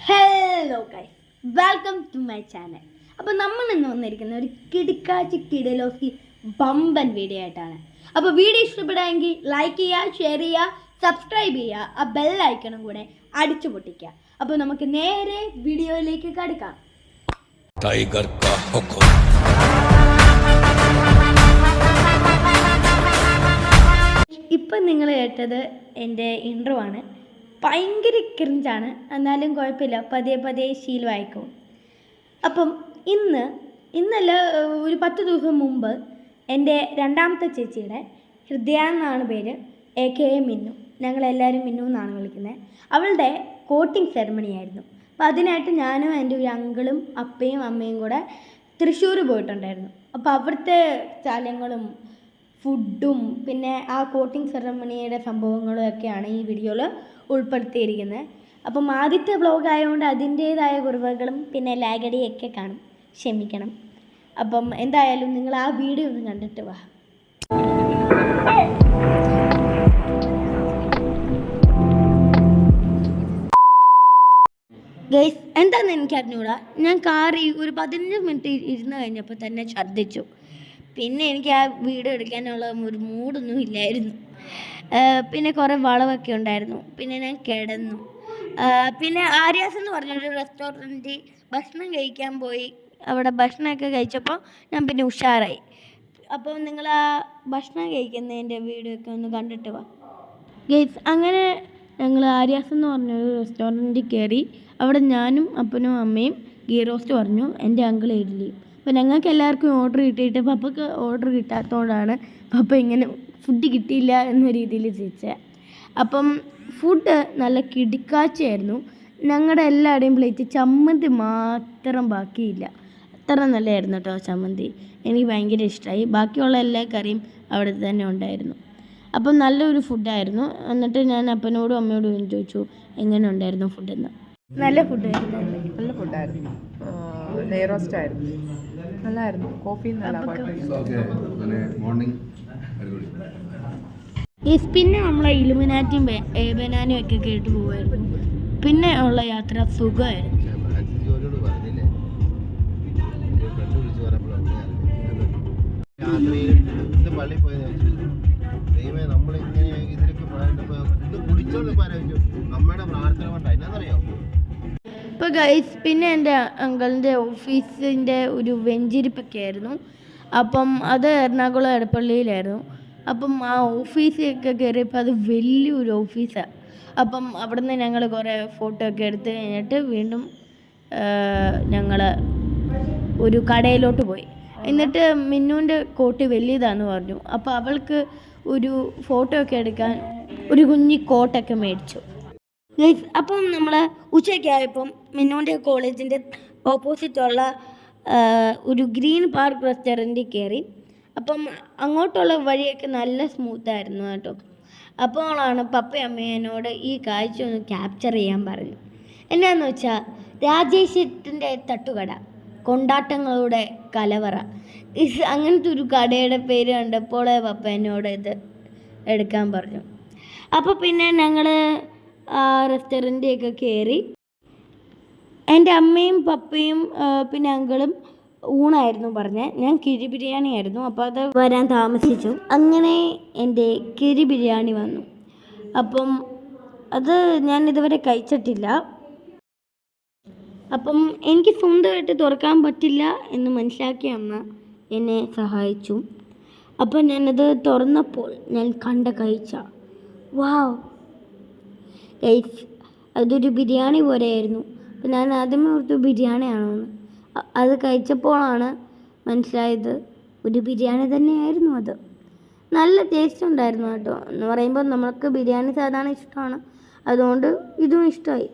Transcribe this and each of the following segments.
Hello guys, welcome to my channel. അപ്പോൾ നമ്മൾ ഇന്ന് വന്നിരിക്കുന്ന ഒരു കിടുക്കാച്ചി കിടലോസി ബമ്പൻ വീഡിയോ ആയിട്ടാണ്. അപ്പോൾ വീഡിയോ ഇഷ്ടപ്പെടുകയെങ്കിൽ ലൈക്ക് ചെയ്യുക, ഷെയർ ചെയ്യുക, സബ്സ്ക്രൈബ് ചെയ്യുക, ആ ബെൽ ഐക്കണും കൂടെ അടിച്ചു പൊട്ടിക്കുക. അപ്പോൾ നമുക്ക് നേരെ വീഡിയോയിലേക്ക് കടക്കാം. ടൈഗർ കാ ഹുക്കം. ഇപ്പം നിങ്ങൾ കേട്ടത് എൻ്റെ ഇൻട്രോ ആണ്. ഭയങ്കര ക്രിഞ്ചാണ്, എന്നാലും കുഴപ്പമില്ല, പതിയെ പതിയെ ശീലമായിക്കോളും. അപ്പം ഇന്നല്ല ഒരു 10 ദിവസം മുമ്പ് എൻ്റെ രണ്ടാമത്തെ ചേച്ചിയുടെ ഹൃദയ എന്നാണ് പേര്, AKA മിന്നു, ഞങ്ങളെല്ലാവരും മിന്നു എന്നാണ് വിളിക്കുന്നത്. അവളുടെ കോട്ടിംഗ് സെറമണി ആയിരുന്നു. അപ്പോൾ അതിനായിട്ട് ഞാനും എൻ്റെ ഒരു അങ്കിളും അപ്പയും അമ്മയും കൂടെ തൃശ്ശൂർ പോയിട്ടുണ്ടായിരുന്നു. അപ്പോൾ അവിടുത്തെ സ്ഥലങ്ങളും ഫുഡും പിന്നെ ആ കോട്ടിംഗ് സെറമണിയുടെ സംഭവങ്ങളും ഒക്കെയാണ് ഈ വീഡിയോയിൽ ഉൾപ്പെടുത്തിയിരിക്കുന്നത്. അപ്പം ആദ്യത്തെ വ്ലോഗ് ആയതുകൊണ്ട് അതിൻ്റേതായ കുറവുകളും പിന്നെ ലാഗടിയൊക്കെ കാണും, ക്ഷമിക്കണം. അപ്പം എന്തായാലും നിങ്ങൾ ആ വീഡിയോ ഒന്ന് കണ്ടിട്ട് വാ. ഗൈസ്, എന്താണെന്ന് എനിക്ക് അറിഞ്ഞൂടാ, ഞാൻ കാറി ഒരു 15 മിനിറ്റ് ഇരുന്ന് കഴിഞ്ഞപ്പോൾ തന്നെ ഛർദ്ദിച്ചു. പിന്നെ എനിക്ക് ആ വീഡിയോ എടുക്കാനുള്ള ഒരു മൂഡൊന്നും ഇല്ലായിരുന്നു. പിന്നെ കുറേ വളവൊക്കെ ഉണ്ടായിരുന്നു. പിന്നെ ഞാൻ കിടന്നു. പിന്നെ ആര്യാസ് എന്ന് പറഞ്ഞൊരു റെസ്റ്റോറൻറ്റിൽ ഭക്ഷണം കഴിക്കാൻ പോയി. അവിടെ ഭക്ഷണമൊക്കെ കഴിച്ചപ്പോൾ ഞാൻ പിന്നെ ഉഷാറായി. അപ്പോൾ നിങ്ങൾ ആ ഭക്ഷണം കഴിക്കുന്നതിൻ്റെ വീഡിയോ ഒക്കെ ഒന്ന് കണ്ടിട്ട് വാ ഗൈസ്. അങ്ങനെ ഞങ്ങൾ ആര്യാസ് എന്ന് പറഞ്ഞൊരു റെസ്റ്റോറൻറ്റിൽ കയറി. അവിടെ ഞാനും അപ്പനും അമ്മയും ഗീ റോസ്റ്റ് പറഞ്ഞു, എൻ്റെ അങ്കിൾ ഇഡ്ഡലി. അപ്പോൾ ഞങ്ങൾക്ക് എല്ലാവർക്കും ഓർഡർ കിട്ടിയിട്ട് പപ്പയ്ക്ക് ഓർഡർ കിട്ടാത്തതുകൊണ്ടാണ് പപ്പ ഇങ്ങനെ ഫുഡ് കിട്ടിയില്ല എന്ന രീതിയിൽ ചോദിച്ചത്. അപ്പം ഫുഡ് നല്ല കിടുക്കാച്ചയായിരുന്നു. ഞങ്ങളുടെ എല്ലാവരുടെയും പ്ലേറ്റ് ചമ്മന്തി മാത്രം ബാക്കിയില്ല. അത്ര നല്ലതായിരുന്നു കേട്ടോ ചമ്മന്തി, എനിക്ക് ഭയങ്കര ഇഷ്ടമായി. ബാക്കിയുള്ള എല്ലാ കറിയും അവിടെ തന്നെ ഉണ്ടായിരുന്നു. അപ്പം നല്ലൊരു ഫുഡായിരുന്നു. എന്നിട്ട് ഞാൻ അപ്പനോടും അമ്മയോടും ചോദിച്ചു എങ്ങനെ ഉണ്ടായിരുന്നു ഫുഡെന്ന്. നല്ല ഫുഡായിരുന്നു. നെയ് റോസ്റ്റ് ആയിരുന്നു, നല്ലായിരുന്നു. കോഫി പിന്നെ നമ്മളെ ഇലുമിനാറ്റിയും ബനാനും ഒക്കെ കേട്ട് പോകുമായിരുന്നു. പിന്നെ ഉള്ള യാത്ര സുഖമായിരുന്നു. ഇപ്പോൾ ഗൈസ്, പിന്നെ എൻ്റെ അങ്കിളിൻ്റെ ഓഫീസിൻ്റെ ഒരു വെഞ്ചിരിപ്പൊക്കെ ആയിരുന്നു. അപ്പം അത് എറണാകുളം എടപ്പള്ളിയിലായിരുന്നു. അപ്പം ആ ഓഫീസൊക്കെ കയറിയപ്പോൾ അത് വലിയൊരു ഓഫീസാണ്. അപ്പം അവിടെ നിന്ന് ഞങ്ങൾ കുറേ ഫോട്ടോ ഒക്കെ എടുത്ത് കഴിഞ്ഞിട്ട് വീണ്ടും ഞങ്ങൾ ഒരു കടയിലോട്ട് പോയി. എന്നിട്ട് മിന്നുവിൻ്റെ കോട്ട് വലിയതാണെന്ന് പറഞ്ഞു. അപ്പോൾ അവൾക്ക് ഒരു ഫോട്ടോ ഒക്കെ എടുക്കാൻ ഒരു കുഞ്ഞി കോട്ടൊക്കെ മേടിച്ചു. അപ്പം നമ്മൾ ഉച്ചയ്ക്കായപ്പം മിന്നുവിൻ്റെ കോളേജിൻ്റെ ഓപ്പോസിറ്റുള്ള ഒരു ഗ്രീൻ പാർക്ക് റെസ്റ്റോറൻറ്റിൽ കയറി. അപ്പം അങ്ങോട്ടുള്ള വഴിയൊക്കെ നല്ല സ്മൂത്തായിരുന്നു കേട്ടോ. അപ്പോഴാണ് പപ്പയും അമ്മയും എന്നോട് ഈ കാഴ്ച ഒന്ന് ക്യാപ്ചർ ചെയ്യാൻ പറഞ്ഞു. എന്നാന്ന് വെച്ചാൽ രാജേഷിൻ്റെ തട്ടുകട, കൊണ്ടാട്ടങ്ങളുടെ കലവറ, അങ്ങനത്തെ ഒരു കടയുടെ പേര് കണ്ടപ്പോൾ പപ്പ എന്നോട് ഇത് എടുക്കാൻ പറഞ്ഞു. അപ്പോൾ പിന്നെ ഞങ്ങൾ ആ റെസ്റ്റോറൻറ്റിലൊക്കെ കയറി. എൻ്റെ അമ്മയും പപ്പയും പിന്നെ അങ്കിളും ഊണായിരുന്നു പറഞ്ഞത്. ഞാൻ കിഴി ബിരിയാണി ആയിരുന്നു, അപ്പോൾ അത് വരാൻ താമസിച്ചു. അങ്ങനെ എൻ്റെ കിഴി ബിരിയാണി വന്നു. അപ്പം അത് ഞാൻ ഇതുവരെ കഴിച്ചിട്ടില്ല. അപ്പം എനിക്ക് സ്വന്തമായിട്ട് തുറക്കാൻ പറ്റില്ല എന്ന് മനസ്സിലാക്കിയ അമ്മ എന്നെ സഹായിച്ചു. അപ്പം ഞാനത് തുറന്നപ്പോൾ ഞാൻ കണ്ട കാഴ്ച, വാവ് ഗൈസ്, അതൊരു ബിരിയാണി പോലെയായിരുന്നു. അപ്പം ഞാൻ ആദ്യമേ ഓർത്തു ബിരിയാണിയാണോന്ന്. അത് കഴിച്ചപ്പോഴാണ് മനസ്സിലായത് ഒരു ബിരിയാണി തന്നെയായിരുന്നു അത്. നല്ല ടേസ്റ്റ് ഉണ്ടായിരുന്നു കേട്ടോ. എന്ന് പറയുമ്പോൾ നമുക്ക് ബിരിയാണി സാധാരണ ഇഷ്ടമാണ്, അതുകൊണ്ട് ഇതും ഇഷ്ടമായി.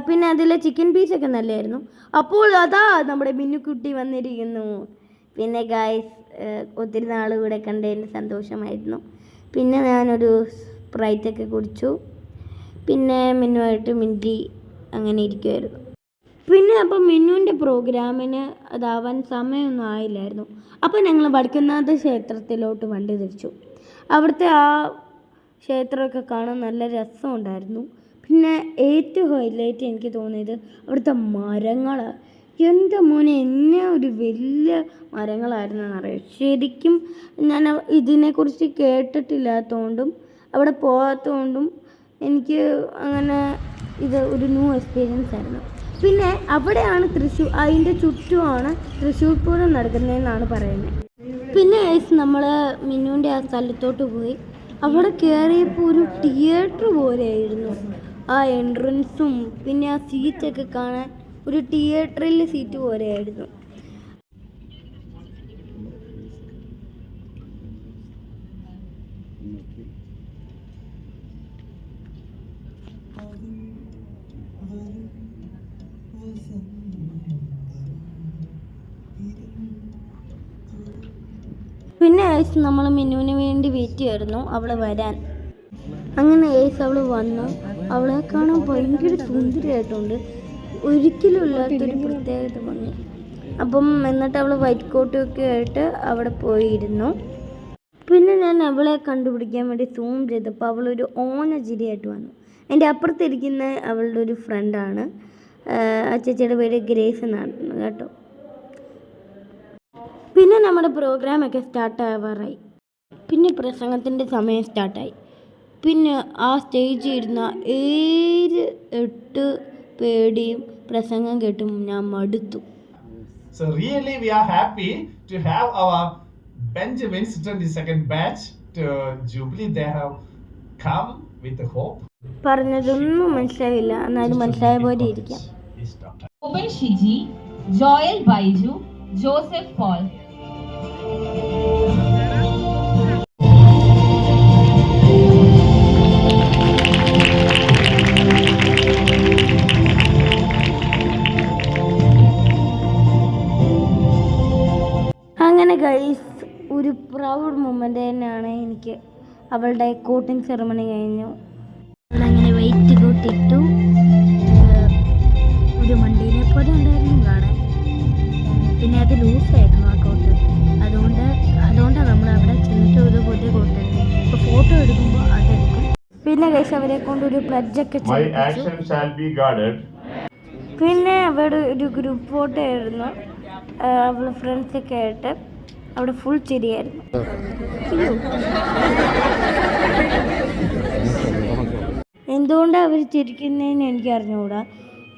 പിന്നെ അതിലെ ചിക്കൻ പീസൊക്കെ നല്ലതായിരുന്നു. അപ്പോൾ അതാ നമ്മുടെ മിന്നുക്കുട്ടി വന്നിരിക്കുന്നു. പിന്നെ ഗായ്സ്, ഒത്തിരി നാൾ കൂടെ കണ്ടതിന് സന്തോഷമായിരുന്നു. പിന്നെ ഞാനൊരു സ്പ്രൈറ്റൊക്കെ കുടിച്ചു. പിന്നെ മിന്നുമായിട്ട് മിണ്ടി അങ്ങനെ ഇരിക്കുമായിരുന്നു. പിന്നെ അപ്പം മിന്നുവിൻ്റെ പ്രോഗ്രാമിന് അതാവാൻ സമയമൊന്നും ആയില്ലായിരുന്നു. അപ്പോൾ ഞങ്ങൾ വടക്കുംനാഥ ക്ഷേത്രത്തിലോട്ട് വണ്ടി തിരിച്ചു. അവിടുത്തെ ആ ക്ഷേത്രമൊക്കെ കാണാൻ നല്ല രസമുണ്ടായിരുന്നു. പിന്നെ ഏറ്റവും ഹൈലൈറ്റ് എനിക്ക് തോന്നിയത് അവിടുത്തെ മരങ്ങളാണ്. എൻ്റെ മോനെ എന്നെ ഒരു വലിയ മരങ്ങളായിരുന്നു എന്നറിയാം. ശരിക്കും ഞാൻ ഇതിനെക്കുറിച്ച് കേട്ടിട്ടില്ലാത്തതുകൊണ്ടും അവിടെ പോകാത്തതുകൊണ്ടും എനിക്ക് അങ്ങനെ ഇത് ഒരു ന്യൂ എക്സ്പീരിയൻസ് ആയിരുന്നു. പിന്നെ അവിടെയാണ് അതിൻ്റെ ചുറ്റുമാണ് തൃശ്ശൂർ പൂരം നടക്കുന്നതെന്നാണ് പറയുന്നത്. പിന്നെ നമ്മൾ മിന്നുവിൻ്റെ ആ സ്ഥലത്തോട്ട് പോയി. അവിടെ കയറിയപ്പോൾ ഒരു തിയേറ്റർ പോലെയായിരുന്നു ആ എൻട്രൻസും പിന്നെ ആ സീറ്റൊക്കെ കാണാൻ ഒരു തിയേറ്ററിൽ സീറ്റ് പോലെയായിരുന്നു. പിന്നെ നമ്മൾ മിന്നുവിന് വേണ്ടി വെയിറ്റ് ചെയ്യായിരുന്നു അവൾ വരാൻ. അങ്ങനെ അവൾ വന്നു. അവളെ കാണാൻ ഭയങ്കര സുന്ദരിയായിട്ടുണ്ട്. ഒരിക്കലും ഇല്ലാത്തൊരു പ്രത്യേകത ഭംഗി. എന്നിട്ട് അവൾ വൈറ്റ് കോട്ടൊക്കെ ആയിട്ട് അവിടെ പോയിരുന്നു. പിന്നെ ഞാൻ അവളെ കണ്ടുപിടിക്കാൻ വേണ്ടി സൂം ചെയ്തപ്പോൾ അവളൊരു ഓനചിരിയായിട്ട് വന്നു. എൻ്റെ അപ്പുറത്തിരിക്കുന്ന അവളുടെ ഒരു ഫ്രണ്ടാണ്. ആ ചേച്ചിയുടെ പേര് ഗ്രേസ് എന്നാണ് കേട്ടോ. പിന്നെ നമ്മുടെ പ്രോഗ്രാമൊക്കെ സ്റ്റാർട്ടാവാറായി. പിന്നെ പ്രസംഗത്തിൻ്റെ സമയം സ്റ്റാർട്ടായി. പിന്നെ ആ സ്റ്റേജിൽ ഇരുന്ന 7-8 പേടിയും പ്രസംഗം കേട്ടും ഞാൻ മടുത്തു. So really we are happy to have our Benjamins 22nd batch to Jubilee. They have come with hope. പറഞ്ഞതൊന്നും മനസ്സിലായില്ല, എന്നാലും മനസ്സിലായ പോലെ ഇരിക്കാം. Oben Shiji, Joel Baiju, Joseph Paul. അങ്ങനെ ഗൈസ് ഒരു പ്രൗഡ് മൊമെൻ്റ് തന്നെയാണ് എനിക്ക്. അവളുടെ കോട്ടിങ് സെറമണി കഴിഞ്ഞു. അവളങ്ങനെ വൈറ്റ് കോട്ടിട്ടു. ഒരു മണ്ടീനെ പോലെ ഉണ്ടായിരുന്നു കാണാൻ. പിന്നെ അത് ലൂസായിരുന്നു ആ കോട്ട്. അതുകൊണ്ടാണ് നമ്മൾ അവിടെ ചെന്നിട്ട് ഒരു പുതിയ കോട്ട്. ഇപ്പോൾ ഫോട്ടോ എടുക്കുമ്പോൾ അതെടുക്കും. പിന്നെ ഗൈസ് അവരെ കൊണ്ട് ഒരു പ്ലഡ്ജൊക്കെ പിന്നെ അവിടെ ഒരു ഗ്രൂപ്പ് ഫോട്ടോ ആയിരുന്നു. അവൾ ഫ്രണ്ട്സൊക്കെ ആയിട്ട് അവിടെ ഫുൾ ചിരിയായിരുന്നു. എന്തുകൊണ്ടാണ് അവർ ചിരിക്കുന്നതെന്ന് എനിക്ക് അറിഞ്ഞുകൂടാ.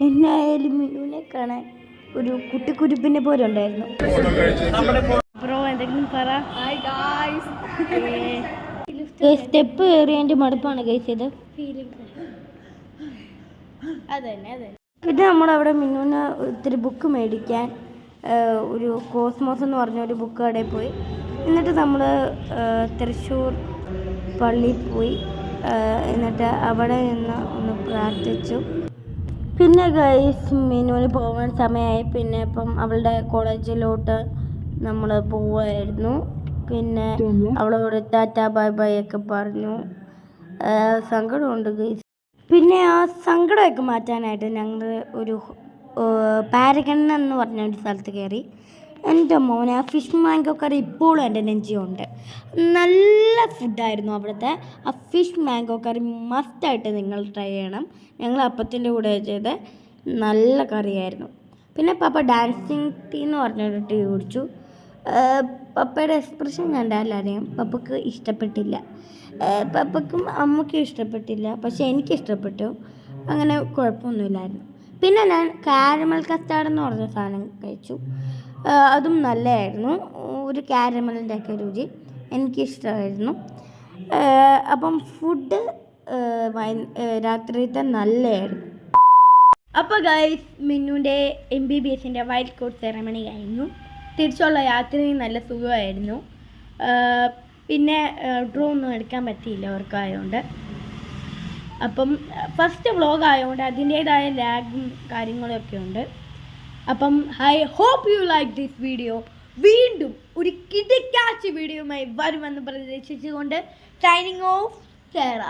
എന്നായാലും മിനുവിനെ കാണാൻ ഒരു കുട്ടിക്കുരുപ്പിനെ പോലെ ഉണ്ടായിരുന്നു. ബ്രോ എന്തെങ്കിലും പറ. സ്റ്റെപ്പ് കയറിയതിൻ്റെ മടുപ്പാണ് കഴിച്ചത്. പിന്നെ നമ്മളവിടെ മിന്നുവിന് ഇത്തിരി ബുക്ക് മേടിക്കാൻ ഒരു കോസ്മോസ് എന്ന് പറഞ്ഞൊരു ബുക്ക് കടയിൽ പോയി. എന്നിട്ട് നമ്മൾ തൃശ്ശൂർ പള്ളിയിൽ പോയി. എന്നിട്ട് അവിടെ നിന്ന് ഒന്ന് പ്രാർത്ഥിച്ചു. പിന്നെ ഗൈസ് മിനുവിന് പോകാൻ സമയമായി. പിന്നെ അവളുടെ കോളേജിലോട്ട് നമ്മൾ പോവായിരുന്നു. പിന്നെ അവളോട് ടാറ്റ ബൈ ബൈ ഒക്കെ പറഞ്ഞു. സങ്കടമുണ്ട് ഗൈസ്. പിന്നെ ആ സങ്കടമൊക്കെ മാറ്റാനായിട്ട് ഞങ്ങൾ ഒരു പാരഗൺ എന്ന് പറഞ്ഞ ഒരു സ്ഥലത്ത് കയറി. എൻ്റെ മോനെ ആ ഫിഷ് മാംഗോ കറി ഇപ്പോഴും എൻ്റെ നെഞ്ചിയുണ്ട്. നല്ല ഫുഡായിരുന്നു അവിടുത്തെ. ആ ഫിഷ് മാംഗോ കറി മസ്റ്റായിട്ട് നിങ്ങൾ ട്രൈ ചെയ്യണം. ഞങ്ങൾ അപ്പത്തിൻ്റെ കൂടെ ചെയ്ത് നല്ല കറിയായിരുന്നു. പിന്നെ പപ്പ ഡാൻസിങ് ടീ എന്ന് പറഞ്ഞൊരു ടീ കുടിച്ചു. പപ്പയുടെ എക്സ്പ്രഷൻ കണ്ടാൽ അറിയാം പപ്പക്ക് ഇഷ്ടപ്പെട്ടില്ല. പപ്പക്കും അമ്മയ്ക്കും ഇഷ്ടപ്പെട്ടില്ല. പക്ഷെ എനിക്കിഷ്ടപ്പെട്ടു. അങ്ങനെ കുഴപ്പമൊന്നുമില്ലായിരുന്നു. പിന്നെ ഞാൻ കാരമൽ കസ്റ്റാർഡ് എന്ന് പറഞ്ഞ സാധനം കഴിച്ചു. അതും നല്ലതായിരുന്നു. ഒരു കാരമലിൻ്റെ ഒക്കെ രുചി എനിക്കിഷ്ടമായിരുന്നു. ഫുഡ് രാത്രിയിലത്തെ നല്ലതായിരുന്നു. അപ്പോൾ ഗൈസ് മിന്നുവിൻ്റെ MBBSൻ്റെ വൈറ്റ് കോട്ട് സെറമണി കഴിഞ്ഞു. തിരിച്ചുള്ള യാത്രയും നല്ല സുഖമായിരുന്നു. പിന്നെ ഡ്രോ ഒന്നും എടുക്കാൻ പറ്റിയില്ല അവർക്കായതുകൊണ്ട്. ഫസ്റ്റ് വ്ളോഗ് ആയതുകൊണ്ട് അതിൻ്റേതായ ലാഗും കാര്യങ്ങളൊക്കെ ഉണ്ട്. I hope you like this video. വീണ്ടും ഒരു കിടക്കാച്ച വീഡിയോയുമായി വരുമെന്ന് പ്രതീക്ഷിച്ചുകൊണ്ട് സൈനിങ് ഓഫ് കേരള.